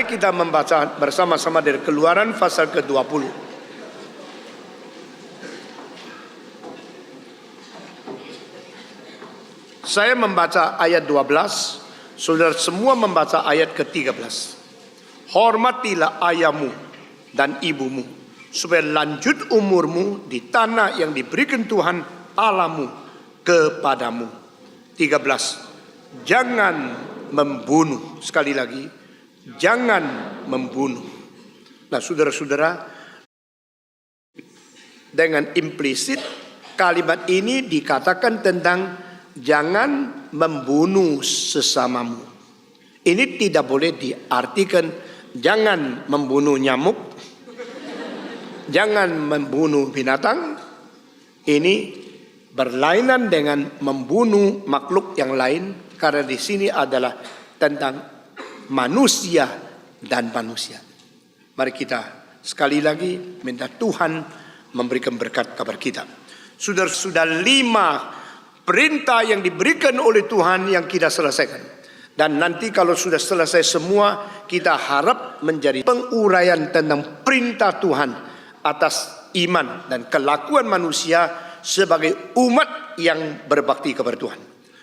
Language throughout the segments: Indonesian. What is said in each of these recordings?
Mari kita membaca bersama-sama dari Keluaran pasal ke-20. Saya membaca ayat 12, saudara semua membaca ayat ke-13. Hormatilah ayahmu dan ibumu, supaya lanjut umurmu di tanah yang diberikan Tuhan Allahmu kepadamu. 13. Jangan membunuh. Sekali lagi, jangan membunuh. Nah, saudara-saudara, dengan implisit kalimat ini dikatakan tentang jangan membunuh sesamamu. Ini tidak boleh diartikan jangan membunuh nyamuk, jangan membunuh binatang. Ini berlainan dengan membunuh makhluk yang lain, karena di sini adalah tentang manusia dan manusia. Mari kita sekali lagi minta Tuhan memberikan berkat kepada kita. Sudah 5 perintah yang diberikan oleh Tuhan yang kita selesaikan. Dan nanti kalau sudah selesai semua, kita harap menjadi penguraian tentang perintah Tuhan atas iman dan kelakuan manusia sebagai umat yang berbakti kepada Tuhan.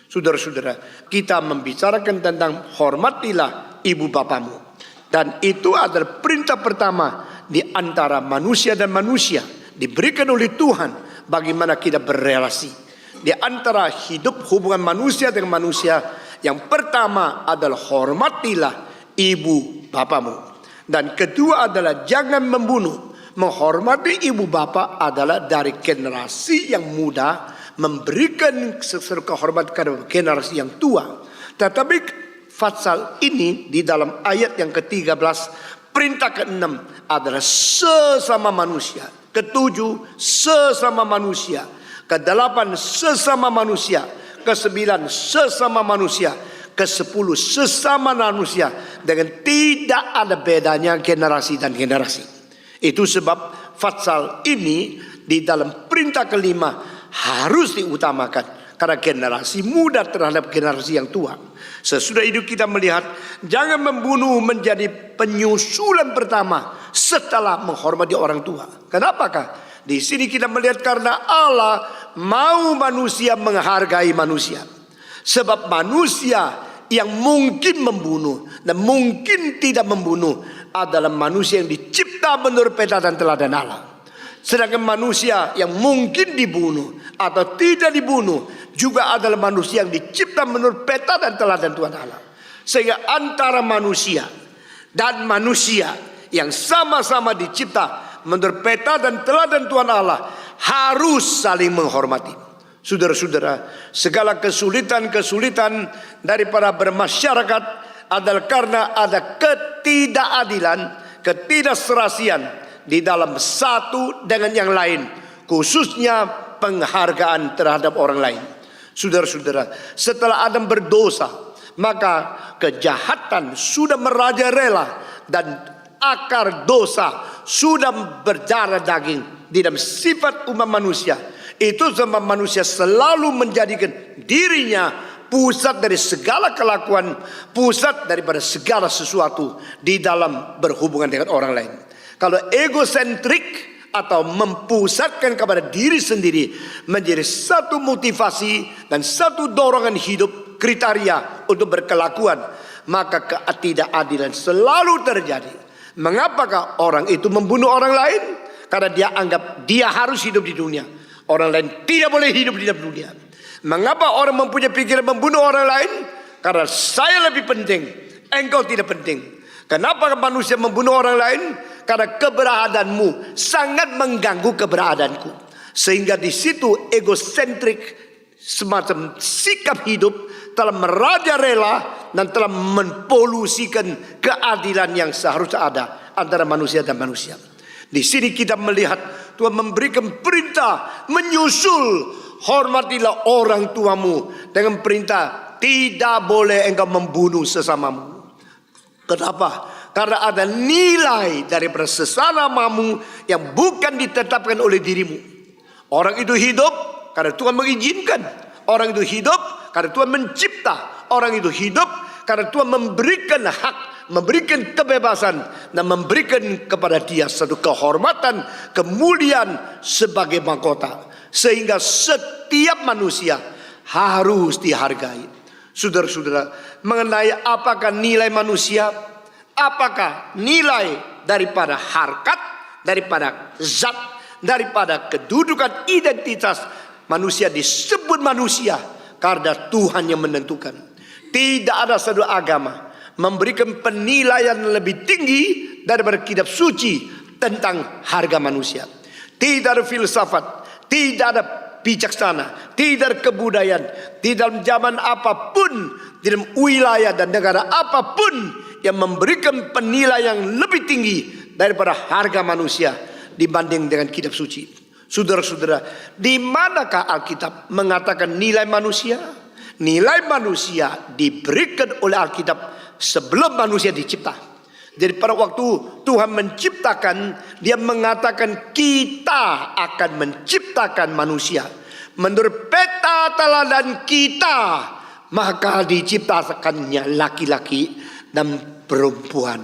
Saudara-saudara, kita membicarakan tentang hormatilah ibu bapamu. Dan itu adalah perintah pertama di antara manusia dan manusia. Diberikan oleh Tuhan bagaimana kita berrelasi. Di antara hidup hubungan manusia dengan manusia, yang pertama adalah hormatilah ibu bapamu. Dan kedua adalah jangan membunuh. Menghormati ibu bapa adalah dari generasi yang muda memberikan sesuatu kehormatan kepada generasi yang tua. Tetapi pasal ini di dalam ayat yang ke-13, perintah ke-6 adalah sesama manusia. Ke-7 sesama manusia. Ke-8 sesama manusia. Ke-9 sesama manusia. Ke-10 sesama manusia. Dengan tidak ada bedanya generasi dan generasi. Itu sebab pasal ini di dalam perintah ke-5 harus diutamakan. Karena generasi muda terhadap generasi yang tua. Sesudah itu kita melihat jangan membunuh menjadi penyusulan pertama setelah menghormati orang tua. Kenapakah? Di sini kita melihat karena Allah mau manusia menghargai manusia. Sebab manusia yang mungkin membunuh dan mungkin tidak membunuh adalah manusia yang dicipta menurut peta dan teladan Allah. Sedangkan manusia yang mungkin dibunuh atau tidak dibunuh juga adalah manusia yang dicipta menurut peta dan teladan Tuhan Allah. Sehingga antara manusia dan manusia yang sama-sama dicipta menurut peta dan teladan Tuhan Allah harus saling menghormati. Saudara-saudara, segala kesulitan-kesulitan daripada bermasyarakat adalah karena ada ketidakadilan, ketidakserasian di dalam satu dengan yang lain, khususnya penghargaan terhadap orang lain. Saudara-saudara, setelah Adam berdosa, maka kejahatan sudah merajalela dan akar dosa sudah berdarah daging di dalam sifat umat manusia. Itu sebab manusia selalu menjadikan dirinya pusat dari segala kelakuan, pusat daripada segala sesuatu di dalam berhubungan dengan orang lain. Kalau egosentrik atau mempusatkan kepada diri sendiri menjadi satu motivasi dan satu dorongan hidup kriteria untuk berkelakuan, maka ketidakadilan selalu terjadi. Mengapakah orang itu membunuh orang lain? Karena dia anggap dia harus hidup di dunia. Orang lain tidak boleh hidup di dalam dunia. Mengapa orang mempunyai pikiran membunuh orang lain? Karena saya lebih penting, engkau tidak penting. Kenapa manusia membunuh orang lain? Karena keberadaanmu sangat mengganggu keberadaanku. Sehingga di situ egosentrik, semacam sikap hidup telah merajalela dan telah mempolusikan keadilan yang seharusnya ada antara manusia dan manusia. Di sini kita melihat Tuhan memberikan perintah menyusul, hormatilah orang tuamu, dengan perintah tidak boleh engkau membunuh sesamamu. Kenapa? Karena ada nilai daripada sesamamu yang bukan ditetapkan oleh dirimu. Orang itu hidup karena Tuhan mengizinkan. Orang itu hidup karena Tuhan mencipta. Orang itu hidup karena Tuhan memberikan hak memberikan kebebasan, dan memberikan kepada dia satu kehormatan, kemuliaan sebagai mahkota. Sehingga setiap manusia harus dihargai. Saudara-saudara, mengenai apakah nilai manusia, apakah nilai daripada harkat, daripada zat, daripada kedudukan identitas manusia disebut manusia karena Tuhan yang menentukan. Tidak ada satu agama memberikan penilaian lebih tinggi daripada kitab suci tentang harga manusia. Tidak ada filsafat, tidak ada bijaksana, tidak ada kebudayaan di dalam zaman apapun, di dalam wilayah dan negara apapun yang memberikan penilaian yang lebih tinggi daripada harga manusia dibanding dengan kitab suci. Saudara-saudara, di manakah Alkitab mengatakan nilai manusia? Nilai manusia diberikan oleh Alkitab sebelum manusia dicipta. Jadi pada waktu Tuhan menciptakan, dia mengatakan kita akan menciptakan manusia menurut peta teladan kita, maka diciptakannya laki-laki dan perempuan.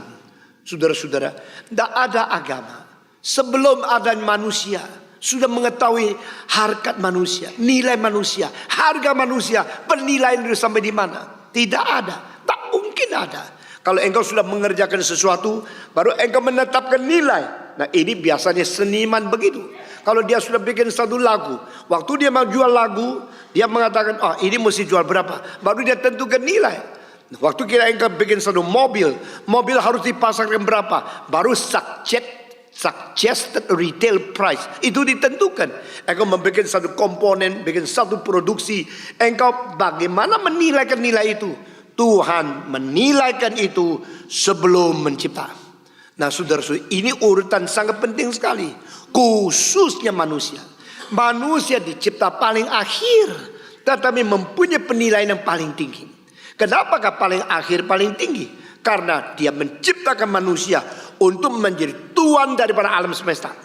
Saudara-saudara, tidak ada agama sebelum ada manusia sudah mengetahui harkat manusia, nilai manusia, harga manusia, penilaian itu sampai di mana. Tidak ada, tak mungkin ada. Kalau engkau sudah mengerjakan sesuatu, baru engkau menetapkan nilai. Nah, ini biasanya seniman begitu. Kalau dia sudah bikin satu lagu, waktu dia mau jual lagu, dia mengatakan, oh ini mesti jual berapa, baru dia tentukan nilai. Waktu kita engkau bikin satu mobil, mobil harus dipasarkan berapa, baru suggested retail price itu ditentukan. Engkau membuat satu komponen, bikin satu produksi, engkau bagaimana menilaikan nilai itu? Tuhan menilaikan itu sebelum mencipta. Nah, saudara-saudara, ini urutan sangat penting sekali, khususnya manusia. Manusia dicipta paling akhir, tetapi mempunyai penilaian yang paling tinggi. Kenapakah paling akhir paling tinggi? Karena dia menciptakan manusia untuk menjadi tuan daripada alam semesta,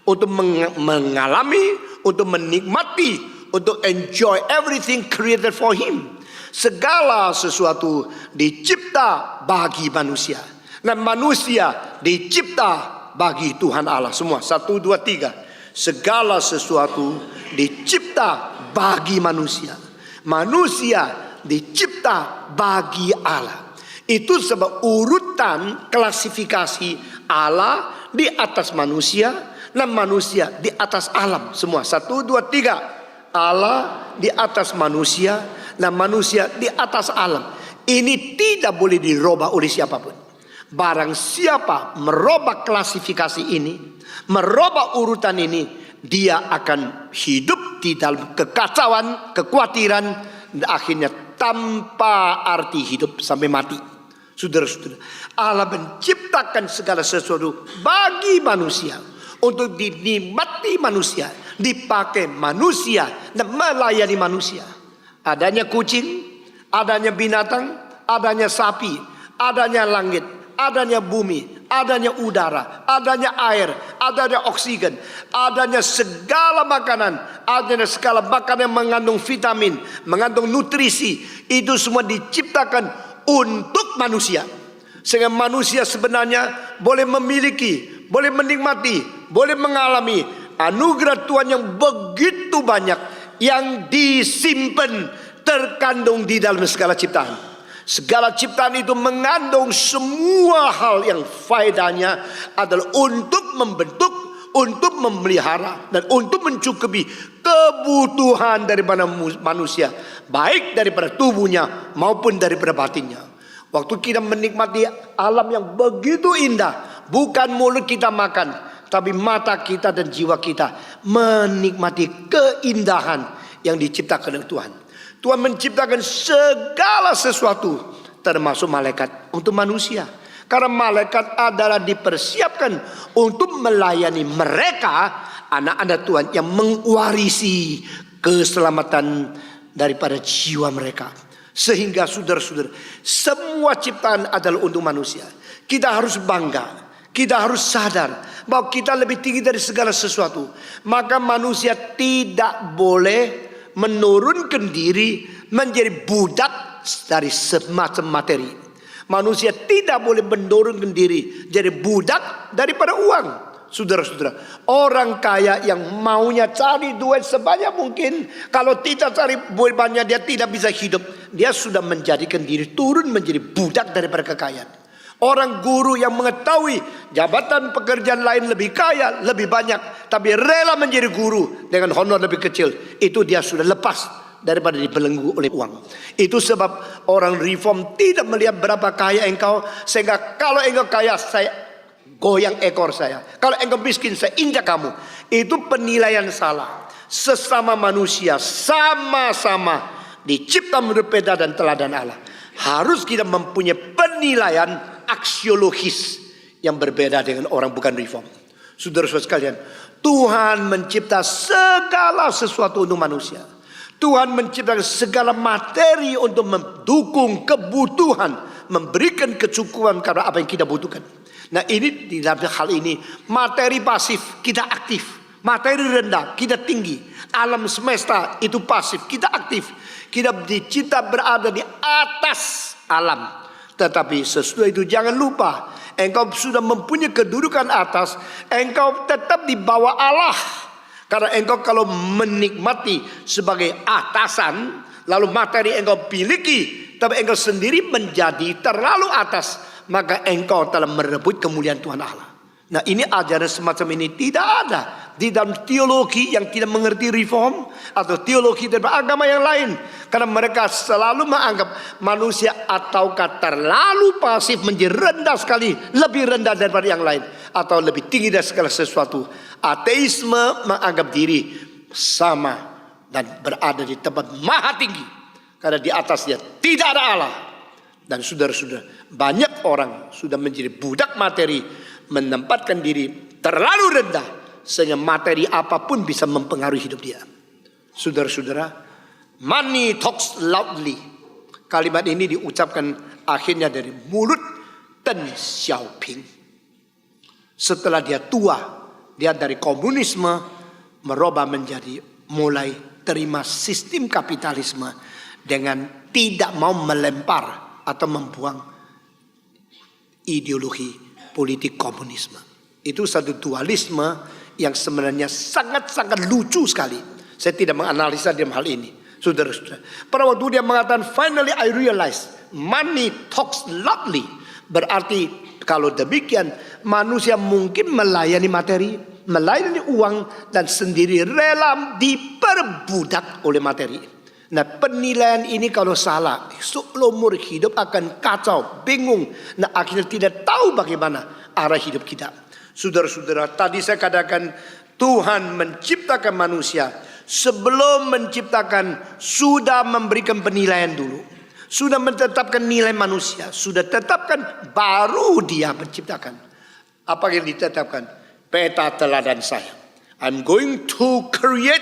untuk mengalami, untuk menikmati, untuk enjoy everything created for him. Segala sesuatu dicipta bagi manusia, dan manusia dicipta bagi Tuhan Allah semua. 1, 2, 3. Segala sesuatu dicipta bagi manusia, manusia dicipta bagi Allah. Itu sebab urutan klasifikasi Allah di atas manusia dan manusia di atas alam semua. 1, 2, 3. Allah di atas manusia dan manusia di atas alam. Ini tidak boleh dirubah oleh siapapun. Barang siapa merubah klasifikasi ini, merubah urutan ini, dia akan hidup di dalam kekacauan, kekhawatiran, dan akhirnya tanpa arti hidup sampai mati. Saudara-saudara, Allah menciptakan segala sesuatu bagi manusia, untuk dinikmati manusia, dipakai manusia, dan melayani manusia. Adanya kucing, adanya binatang, adanya sapi, adanya langit, adanya bumi, adanya udara, adanya air, adanya oksigen, adanya segala makanan, adanya segala makanan yang mengandung vitamin, mengandung nutrisi. Itu semua diciptakan untuk manusia, sehingga manusia sebenarnya boleh memiliki, boleh menikmati, boleh mengalami anugerah Tuhan yang begitu banyak yang disimpan, terkandung di dalam segala ciptaan. Segala ciptaan itu mengandung semua hal yang faedahnya adalah untuk membentuk, untuk memelihara, dan untuk mencukupi kebutuhan daripada manusia, baik daripada tubuhnya maupun daripada batinnya. Waktu kita menikmati alam yang begitu indah, bukan mulut kita makan, tapi mata kita dan jiwa kita menikmati keindahan yang diciptakan oleh Tuhan. Tuhan menciptakan segala sesuatu, termasuk malaikat, untuk manusia. Karena malaikat adalah dipersiapkan untuk melayani mereka, anak-anak Tuhan yang mewarisi keselamatan daripada jiwa mereka. Sehingga saudara-saudara, semua ciptaan adalah untuk manusia. Kita harus bangga, kita harus sadar bahwa kita lebih tinggi dari segala sesuatu. Maka manusia tidak boleh menurunkan diri menjadi budak dari semacam materi. Manusia tidak boleh mendorong diri jadi budak daripada uang. Saudara-saudara, orang kaya yang maunya cari duit sebanyak mungkin, kalau tidak cari duit banyak dia tidak bisa hidup. Dia sudah menjadikan diri turun menjadi budak daripada kekayaan. Orang guru yang mengetahui jabatan pekerjaan lain lebih kaya, lebih banyak, tapi rela menjadi guru dengan honor lebih kecil, itu dia sudah lepas daripada dibelenggu oleh uang. Itu sebab orang reform tidak melihat berapa kaya engkau, sehingga kalau engkau kaya saya goyang ekor saya, kalau engkau miskin saya injak kamu. Itu penilaian salah. Sesama manusia sama-sama dicipta menurut peta dan teladan Allah. Harus kita mempunyai penilaian aksiologis yang berbeda dengan orang bukan reform. Saudara-saudara sekalian, Tuhan mencipta segala sesuatu untuk manusia. Tuhan menciptakan segala materi untuk mendukung kebutuhan, memberikan kecukupan karena apa yang kita butuhkan. Nah, ini di dalam hal ini materi pasif, kita aktif. Materi rendah, kita tinggi. Alam semesta itu pasif, kita aktif. Kita dicipta berada di atas alam. Tetapi sesudah itu jangan lupa, engkau sudah mempunyai kedudukan atas, engkau tetap di bawah Allah. Karena engkau kalau menikmati sebagai atasan, lalu materi engkau miliki, tapi engkau sendiri menjadi terlalu atas, maka engkau telah merebut kemuliaan Tuhan Allah. Nah, ini ajaran semacam ini tidak ada di dalam teologi yang tidak mengerti reform atau teologi dari agama yang lain. Karena mereka selalu menganggap manusia ataukah terlalu pasif menjadi rendah sekali, lebih rendah daripada yang lain, atau lebih tinggi dari segala sesuatu. Ateisme menganggap diri sama dan berada di tempat maha tinggi, karena di atasnya tidak ada Allah. Dan saudara-saudara, banyak orang sudah menjadi budak materi, menempatkan diri terlalu rendah sehingga materi apapun bisa mempengaruhi hidup dia. Saudara-saudara, money talks loudly. Kalimat ini diucapkan akhirnya dari mulut Deng Xiaoping. Setelah dia tua, dia dari komunisme merubah menjadi mulai terima sistem kapitalisme dengan tidak mau melempar atau membuang ideologi politik komunisme. Itu satu dualisme yang sebenarnya sangat-sangat lucu sekali. Saya tidak menganalisa dalam hal ini, saudara-saudara. Pada waktu dia mengatakan, finally I realize money talks loudly. Berarti kalau demikian, manusia mungkin melayani materi, melayani uang, dan sendiri rela diperbudak oleh materi. Nah, penilaian ini kalau salah, seumur hidup akan kacau, bingung. Nah, akhirnya tidak tahu bagaimana arah hidup kita. Saudara-saudara, tadi saya katakan Tuhan menciptakan manusia. Sebelum menciptakan, sudah memberikan penilaian dulu. Sudah menetapkan nilai manusia. Sudah tetapkan, baru dia menciptakan. Apa yang ditetapkan? Peta teladan saya. I'm going to create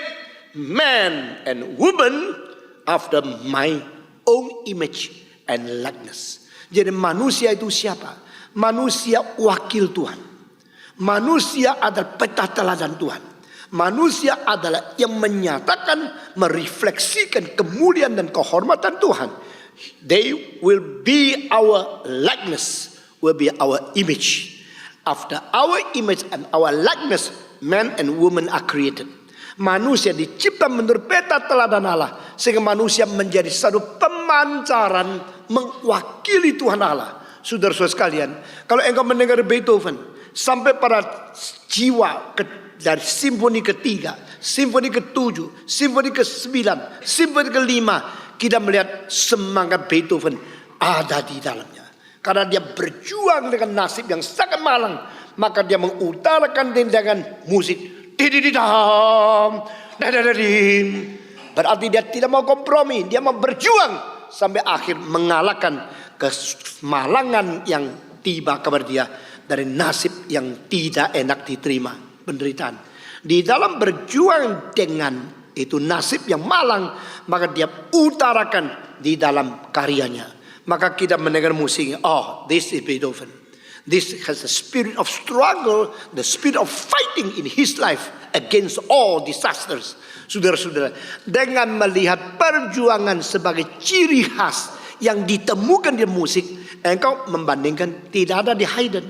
man and woman after my own image and likeness. Jadi manusia itu siapa? Manusia wakil Tuhan. Manusia adalah peta teladan Tuhan. Manusia adalah yang menyatakan, merefleksikan kemuliaan dan kehormatan Tuhan. They will be our likeness, will be our image. After our image and our likeness, man and woman are created. Manusia dicipta menurut peta teladan Allah, sehingga manusia menjadi satu pemancaran mewakili Tuhan Allah. Saudara-saudara sekalian, kalau engkau mendengar Beethoven sampai pada jiwa dari simfoni ketiga, simfoni ke-7, simfoni ke-9, simfoni ke-5, kita melihat semangat Beethoven ada di dalamnya. Karena dia berjuang dengan nasib yang sangat malang, maka dia mengutarakan dengan musik. Berarti dia tidak mau kompromi, dia mau berjuang sampai akhir mengalahkan kemalangan yang tiba kepada dia dari nasib yang tidak enak diterima, penderitaan. Di dalam berjuang dengan itu nasib yang malang, maka dia utarakan di dalam karyanya. Maka kita mendengar musiknya, oh, this is Beethoven. This has a spirit of struggle, the spirit of fighting in his life against all disasters. Saudara-saudara, dengan melihat perjuangan sebagai ciri khas yang ditemukan di musik, engkau membandingkan tidak ada di Haydn.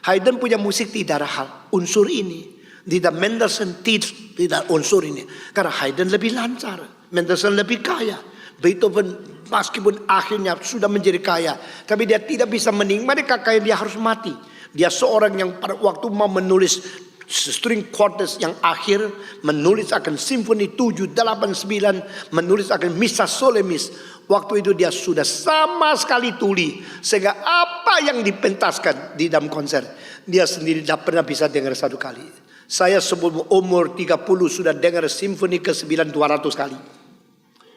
Haydn punya musik tidak ada hal unsur ini. Tidak Mendelssohn tidak unsur ini. Karena Haydn lebih lancar, Mendelssohn lebih kaya. Beethoven meskipun akhirnya sudah menjadi kaya, tapi dia tidak bisa menikmati kekayaan, dia harus mati. Dia seorang yang pada waktu mau menulis string quartets yang akhir, menulis akan simfoni 7, 8, 9, menulis akan misa solemis. Waktu itu dia sudah sama sekali tuli, sehingga apa yang dipentaskan di dalam konser, dia sendiri tidak pernah bisa dengar satu kali. Saya sebelum umur 30 sudah dengar simfoni ke-9 200 kali.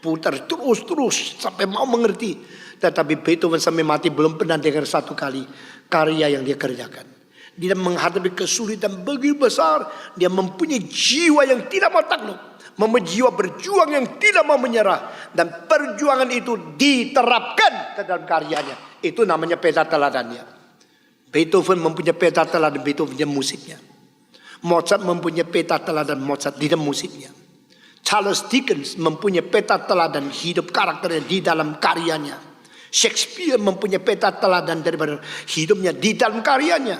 Putar terus sampai mau mengerti. Tetapi Beethoven sampai mati belum pernah dengar satu kali karya yang dia kerjakan. Dia menghadapi kesulitan begitu besar, dia mempunyai jiwa yang tidak mau takluk, mempunyai jiwa berjuang yang tidak mau menyerah, dan perjuangan itu diterapkan ke dalam karyanya. Itu namanya peta teladannya. Beethoven mempunyai peta teladan Beethoven musiknya. Mozart mempunyai peta teladan Mozart di dalam musiknya. Charles Dickens mempunyai peta teladan hidup karakternya di dalam karyanya. Shakespeare mempunyai peta teladan daripada hidupnya di dalam karyanya.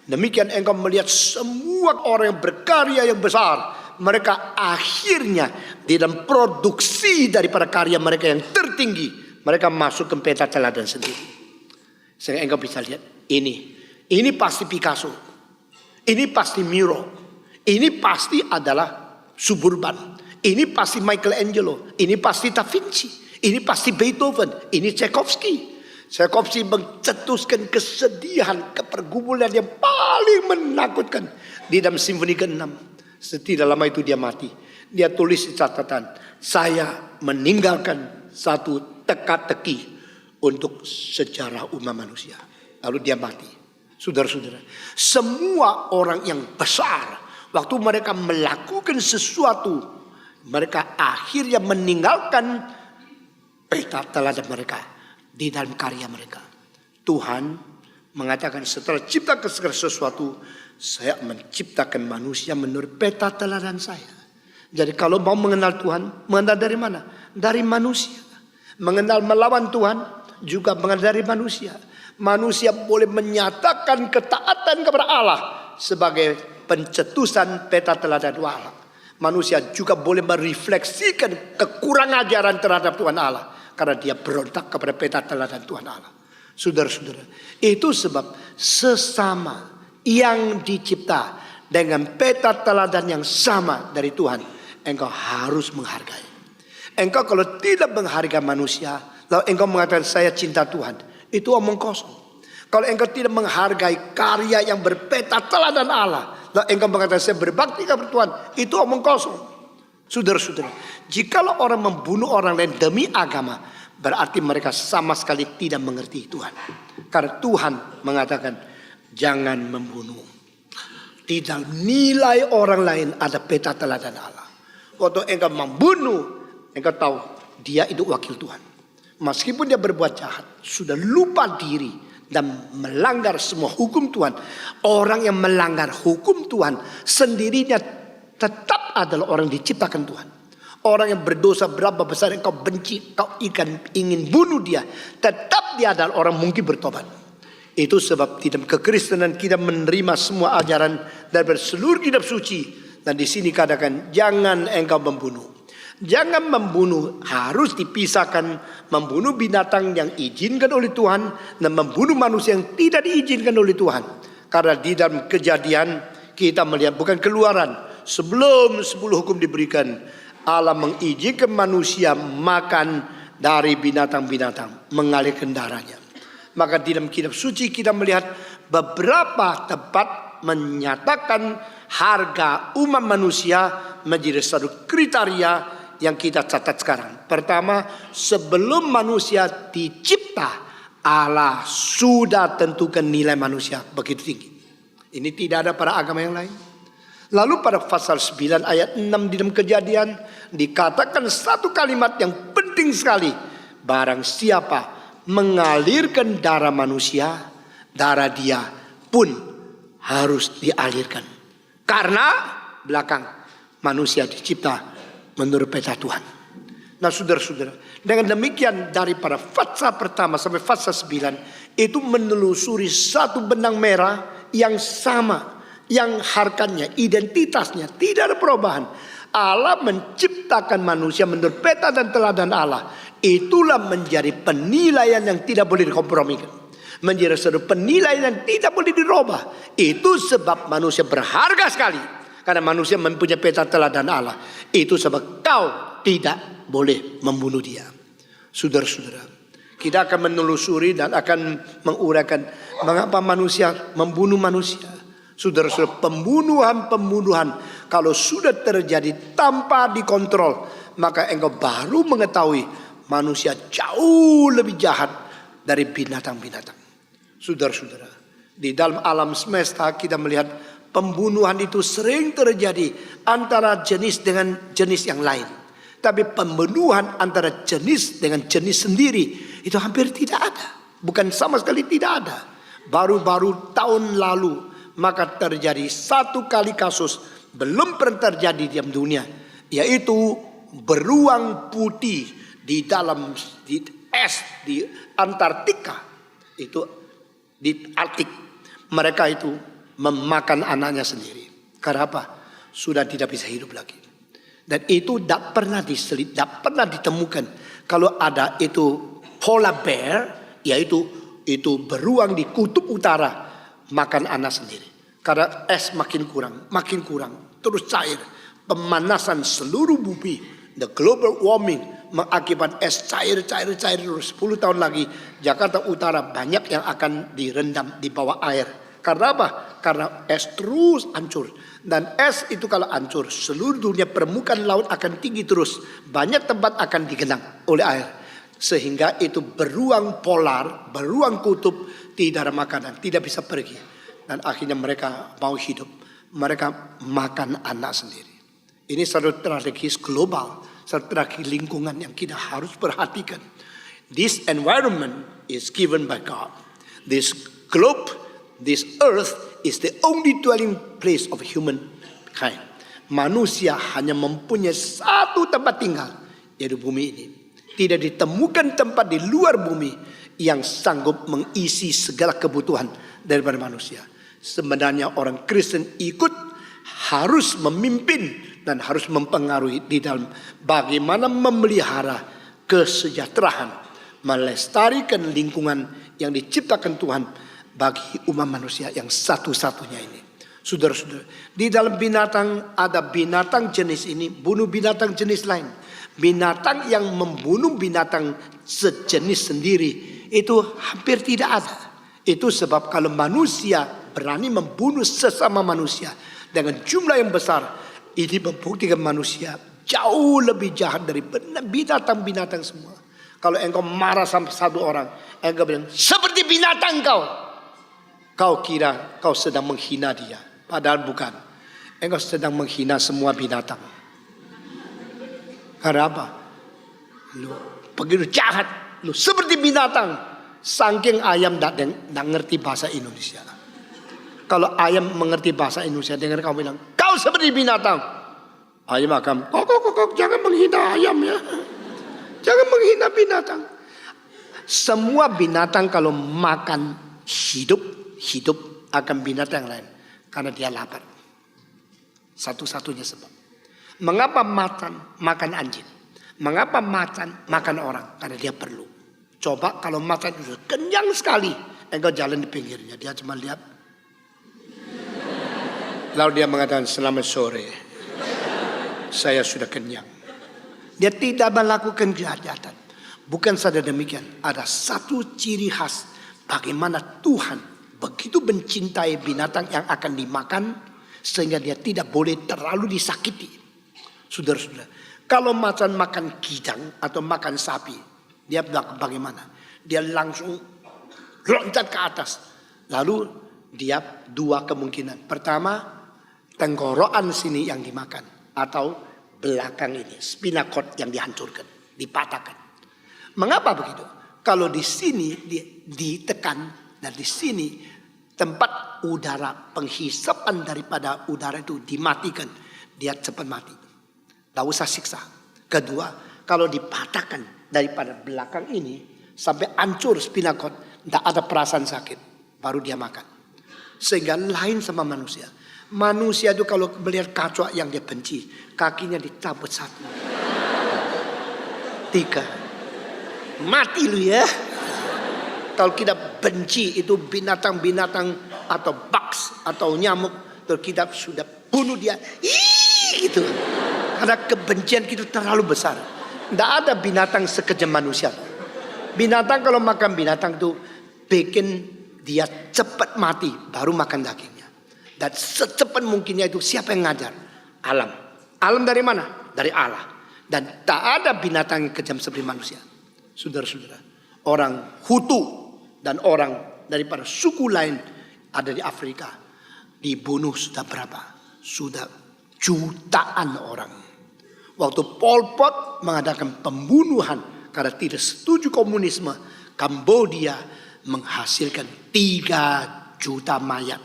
Demikian engkau melihat semua orang yang berkarya yang besar, mereka akhirnya di dalam produksi daripada karya mereka yang tertinggi, mereka masuk ke peta teladan sendiri. Sehingga engkau bisa lihat ini pasti Picasso. Ini pasti Miro, ini pasti adalah Suburban, ini pasti Michelangelo, ini pasti Da Vinci, ini pasti Beethoven, ini Tchaikovsky. Tchaikovsky mencetuskan kesedihan, kepergumulan yang paling menakutkan di dalam simfoni ke-6. Tidak lama itu dia mati. Dia tulis di catatan, saya meninggalkan satu teka-teki untuk sejarah umat manusia. Lalu dia mati. Saudara-saudara, semua orang yang besar, waktu mereka melakukan sesuatu, mereka akhirnya meninggalkan peta teladan mereka di dalam karya mereka. Tuhan mengatakan setelah ciptakan segala sesuatu, saya menciptakan manusia menurut peta teladan saya. Jadi kalau mau mengenal Tuhan, mengenal dari mana? Dari manusia. Mengenal melawan Tuhan, juga mengenal dari manusia. Manusia boleh menyatakan ketaatan kepada Allah sebagai pencetusan peta teladan Allah. Manusia juga boleh merefleksikan kekurangan ajaran terhadap Tuhan Allah, karena dia berontak kepada peta teladan Tuhan Allah. Saudara-saudara, itu sebab sesama yang dicipta dengan peta teladan yang sama dari Tuhan, engkau harus menghargai. Engkau kalau tidak menghargai manusia, lalu engkau mengatakan saya cinta Tuhan, itu omong kosong. Kalau engkau tidak menghargai karya yang berpeta teladan Allah, lalu engkau mengatakan saya berbakti kepada Tuhan, itu omong kosong. Saudara-saudara, jikalau orang membunuh orang lain demi agama, berarti mereka sama sekali tidak mengerti Tuhan. Karena Tuhan mengatakan jangan membunuh. Tidak nilai orang lain ada peta teladan Allah. Waktu engkau membunuh, engkau tahu dia itu wakil Tuhan. Meskipun dia berbuat jahat, sudah lupa diri dan melanggar semua hukum Tuhan. Orang yang melanggar hukum Tuhan sendirinya tetap adalah orang diciptakan Tuhan. Orang yang berdosa berapa besar yang kau benci, kau ingin bunuh dia, tetap dia adalah orang mungkin bertobat. Itu sebab di dalam kekristenan kita menerima semua ajaran dari seluruh kitab suci. Dan di sini katakan jangan engkau membunuh. Jangan membunuh, harus dipisahkan. Membunuh binatang yang diizinkan oleh Tuhan dan membunuh manusia yang tidak diizinkan oleh Tuhan. Karena di dalam Kejadian kita melihat, bukan Keluaran, sebelum 10 hukum diberikan, Allah mengizinkan manusia makan dari binatang-binatang, mengalirkan darahnya. Maka di dalam kitab suci kita melihat beberapa tempat menyatakan harga umat manusia menjadi satu kriteria yang kita catat sekarang. Pertama, sebelum manusia dicipta, Allah sudah tentukan nilai manusia begitu tinggi. Ini tidak ada pada agama yang lain. Lalu pada pasal 9 ayat 6 di dalam Kejadian dikatakan satu kalimat yang penting sekali. Barang siapa mengalirkan darah manusia, darah dia pun harus dialirkan. Karena belakang manusia dicipta menurut peta Tuhan. Nah saudara-saudara, dengan demikian daripada fasa pertama sampai fasa 9 itu menelusuri satu benang merah yang sama, yang harkanya, identitasnya tidak ada perubahan. Allah menciptakan manusia menurut peta dan teladan Allah. Itulah menjadi penilaian yang tidak boleh dikompromikan, menjadi satu penilaian yang tidak boleh dirubah. Itu sebab manusia berharga sekali, karena manusia mempunyai peta teladan Allah. Itu sebab kau tidak boleh membunuh dia. Saudara-saudara, kita akan menelusuri dan akan menguraikan mengapa manusia membunuh manusia. Saudara-saudara, pembunuhan kalau sudah terjadi tanpa dikontrol, maka engkau baru mengetahui manusia jauh lebih jahat dari binatang-binatang. Saudara-saudara, di dalam alam semesta kita melihat pembunuhan itu sering terjadi antara jenis dengan jenis yang lain. Tapi pembunuhan antara jenis dengan jenis sendiri itu hampir tidak ada. Bukan sama sekali tidak ada. Baru-baru tahun lalu maka terjadi satu kali kasus, belum pernah terjadi di dunia, yaitu beruang putih di dalam es di Antartika, itu di Arktik. Mereka itu memakan anaknya sendiri. Karena apa? Sudah tidak bisa hidup lagi. Dan itu tidak pernah tidak pernah ditemukan. Kalau ada itu polar bear, yaitu beruang di kutub utara makan anak sendiri. Karena es makin kurang, terus cair. Pemanasan seluruh bumi, the global warming mengakibat es cair terus. 10 tahun lagi Jakarta Utara banyak yang akan direndam di bawah air. Karena apa? Karena es terus hancur. Dan es itu kalau hancur, seluruh dunia permukaan laut akan tinggi terus. Banyak tempat akan digenang oleh air. Sehingga itu beruang polar, beruang kutub tidak ada makanan, tidak bisa pergi. Dan akhirnya mereka mau hidup. Mereka makan anak sendiri. Ini satu tragedi global, satu tragedi lingkungan yang kita harus perhatikan. This environment is given by God. This globe, this earth is the only dwelling place of humankind. Manusia hanya mempunyai satu tempat tinggal, yaitu bumi ini. Tidak ditemukan tempat di luar bumi yang sanggup mengisi segala kebutuhan daripada manusia. Sebenarnya orang Kristen harus memimpin dan harus mempengaruhi di dalam bagaimana memelihara kesejahteraan, melestarikan lingkungan yang diciptakan Tuhan bagi umat manusia yang satu-satunya ini. Saudara-saudara, di dalam binatang ada binatang jenis ini bunuh binatang jenis lain. Binatang yang membunuh binatang sejenis sendiri itu hampir tidak ada. Itu sebab kalau manusia berani membunuh sesama manusia dengan jumlah yang besar, ini membuktikan manusia jauh lebih jahat dari binatang-binatang semua. Kalau engkau marah sama satu orang, engkau bilang seperti binatang kau kira kau sedang menghina dia. Padahal bukan. Engkau sedang menghina semua binatang. Karena apa? Lu begitu jahat. Lu seperti binatang. Saking ayam tidak ngerti bahasa Indonesia. Kalau ayam mengerti bahasa Indonesia, dengar kamu bilang, kau seperti binatang. Ayam akan, kok, jangan menghina ayam ya. Jangan menghina binatang. Semua binatang kalau makan hidup akan binatang lain. Karena dia lapar. Satu-satunya sebab. Mengapa makan anjing? Mengapa makan orang? Karena dia perlu. Coba kalau makan itu kenyang sekali. Engkau jalan di pinggirnya. Dia cuma lihat. Lalu dia mengatakan selamat sore. Saya sudah kenyang. Dia tidak melakukan kejahatan. Bukan saja demikian. Ada satu ciri khas. Bagaimana Tuhan begitu mencintai binatang yang akan dimakan. Sehingga dia tidak boleh terlalu disakiti. Saudara-saudara. Kalau makan kidang atau makan sapi. Dia bagaimana? Dia langsung loncat ke atas. Lalu dia dua kemungkinan. Pertama, tenggorokan sini yang dimakan. Atau belakang ini, spinal cord yang dihancurkan, dipatahkan. Mengapa begitu? Kalau di sini ditekan dan di sini tempat udara, penghisapan daripada udara itu dimatikan, dia cepat mati. Tidak usah siksa. Kedua, kalau dipatahkan daripada belakang ini sampai hancur spinal cord, tidak ada perasaan sakit, baru dia makan. Sehingga lain sama manusia. Manusia itu kalau melihat kacau yang dia benci, kakinya dicabut 1, 3, mati lu ya. Kalau kita benci itu binatang-binatang atau bugs atau nyamuk, terus kita sudah bunuh dia, gitu. Karena kebencian kita terlalu besar. Tidak ada binatang sekejam manusia. Binatang kalau makan binatang itu bikin dia cepat mati, baru makan dagingnya. Dan secepat mungkinnya itu siapa yang ngajar? Alam. Alam dari mana? Dari Allah. Dan tak ada binatang yang kejam seperti manusia. Saudara-saudara, orang Hutu dan orang daripada suku lain ada di Afrika dibunuh sudah berapa? Sudah jutaan orang. Waktu Pol Pot mengadakan pembunuhan karena tidak setuju komunisme, Kambodia menghasilkan 3 juta mayat.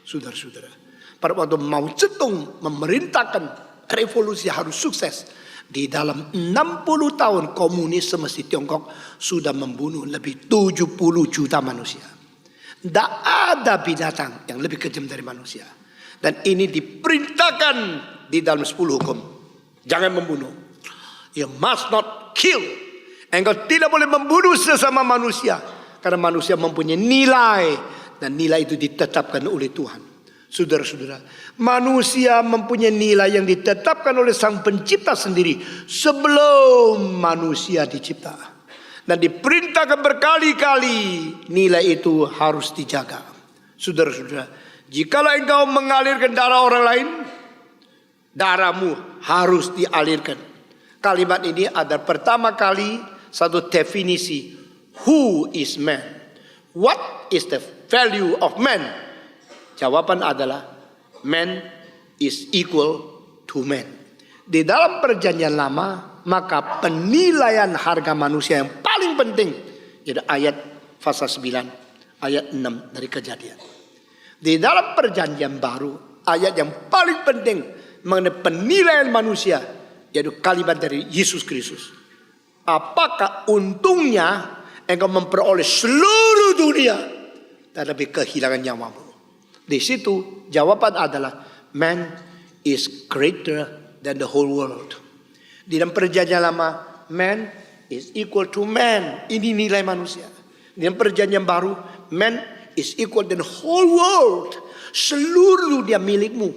Saudara-saudara, pada waktu Mao Zedong memerintahkan revolusi harus sukses, di dalam 60 tahun komunisme di Tiongkok sudah membunuh lebih 70 juta manusia. Tidak ada binatang yang lebih kejam dari manusia. Dan ini diperintahkan di dalam 10 hukum. Jangan membunuh. You must not kill. Engkau tidak boleh membunuh sesama manusia. Karena manusia mempunyai nilai. Dan nilai itu ditetapkan oleh Tuhan. Saudara-saudara, manusia mempunyai nilai yang ditetapkan oleh Sang Pencipta sendiri sebelum manusia dicipta. Dan diperintahkan berkali-kali nilai itu harus dijaga. Saudara-saudara, jikalau engkau mengalirkan darah orang lain, darahmu harus dialirkan. Kalimat ini ada pertama kali satu definisi. Who is man? What is the value of man? Jawaban adalah man is equal to man. Di dalam perjanjian lama, maka penilaian harga manusia yang paling penting yaitu ayat pasal 9, ayat 6 dari Kejadian. Di dalam perjanjian baru, ayat yang paling penting mengenai penilaian manusia yaitu kalimat dari Yesus Kristus. Apakah untungnya engkau memperoleh seluruh dunia tetapi kehilangan nyawamu? Di situ jawaban adalah man is greater than the whole world. Di dalam perjanjian lama, man is equal to man. Ini nilai manusia. Di dalam perjanjian baru, man is equal to the whole world. Seluruh dunia milikmu.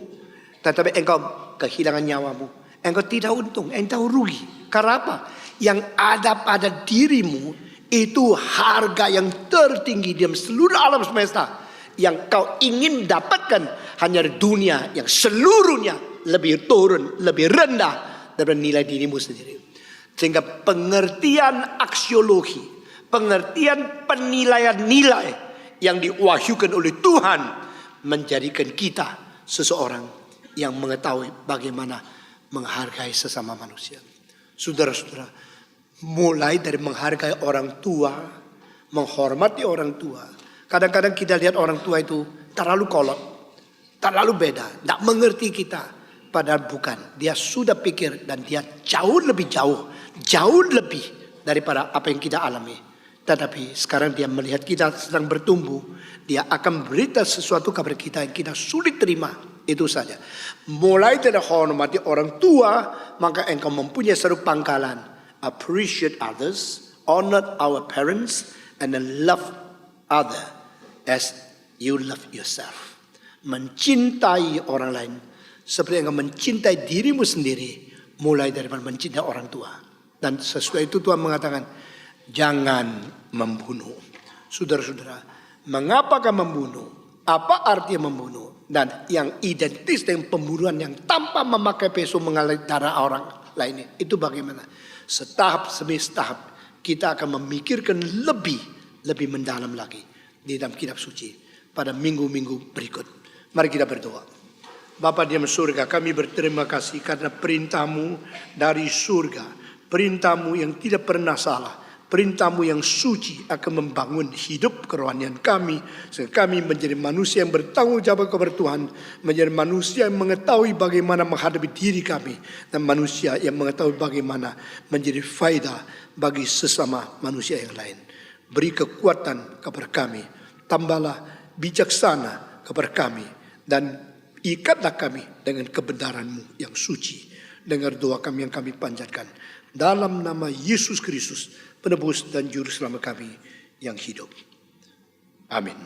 Tetapi engkau kehilangan nyawamu. Engkau tidak untung, engkau rugi. Karena apa? Yang ada pada dirimu itu harga yang tertinggi di dalam seluruh alam semesta. Yang kau ingin dapatkan hanya di dunia yang seluruhnya lebih turun, lebih rendah daripada nilai dirimu sendiri. Sehingga pengertian aksiologi, pengertian penilaian nilai yang diwahyukan oleh Tuhan menjadikan kita seseorang yang mengetahui bagaimana menghargai sesama manusia. Saudara-saudara, mulai dari menghargai orang tua, menghormati orang tua. Kadang-kadang kita lihat orang tua itu terlalu kolot, terlalu beda, tidak mengerti kita. Padahal bukan, dia sudah pikir dan dia jauh lebih daripada apa yang kita alami. Tetapi sekarang dia melihat kita sedang bertumbuh, dia akan berita sesuatu kepada kita yang kita sulit terima. Itu saja. Mulai dari hormati orang tua, maka engkau mempunyai satu pangkalan. Appreciate others, honor our parents, and then love other as you love yourself. Mencintai orang lain seperti engkau mencintai dirimu sendiri, mulai dari mencintai orang tua. Dan sesuai itu Tuhan mengatakan, jangan membunuh. Saudara-saudara, mengapakah membunuh? Apa artinya membunuh? Dan yang identis dengan pembunuhan yang tanpa memakai pisau mengalir darah orang lainnya, itu bagaimana? Setahap demi setahap kita akan memikirkan lebih mendalam lagi di dalam kitab suci pada minggu-minggu berikut. Mari kita berdoa. Bapa di dalam surga, kami berterima kasih karena perintah-Mu dari surga, perintah-Mu yang tidak pernah salah, Perintah-Mu yang suci akan membangun hidup kerohanian kami, sehingga kami menjadi manusia yang bertanggung jawab kepada Tuhan, menjadi manusia yang mengetahui bagaimana menghadapi diri kami, dan manusia yang mengetahui bagaimana menjadi faedah bagi sesama manusia yang lain. Beri kekuatan kepada kami, tambahlah bijaksana kepada kami, dan ikatlah kami dengan kebenaran-Mu yang suci. Dengar doa kami yang kami panjatkan dalam nama Yesus Kristus, penebus dan juru selamat kami yang hidup. Amin.